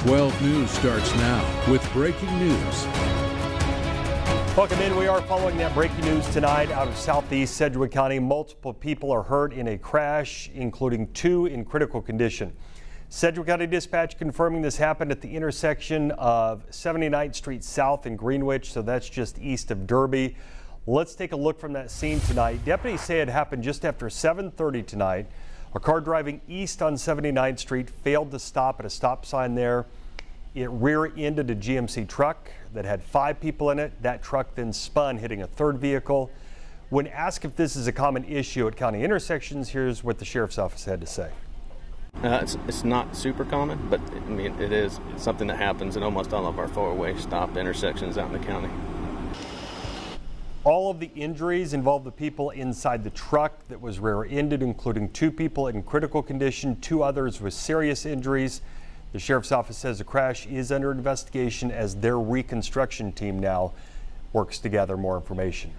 12 News starts now with breaking news. Welcome in. We are following that breaking news tonight out of southeast Sedgwick County. Multiple people are hurt in a crash, including 2 in critical condition. Sedgwick County Dispatch confirming this happened at the intersection of 79th Street South in Greenwich, so that's just east of Derby. Let's take a look from that scene tonight. Deputies say it happened just after 7:30 tonight. A car driving east on 79th Street failed to stop at a stop sign there. It rear-ended a GMC truck that had 5 people in it. That truck then spun, hitting a third vehicle. When asked if this is a common issue at county intersections, here's what the sheriff's office had to say. It's not super common, but I mean, it is something that happens in almost all of our 4-way stop intersections out in the county. All of the injuries involve the people inside the truck that was rear-ended, including 2 people in critical condition, 2 others with serious injuries. The sheriff's office says the crash is under investigation as their reconstruction team now works to gather more information.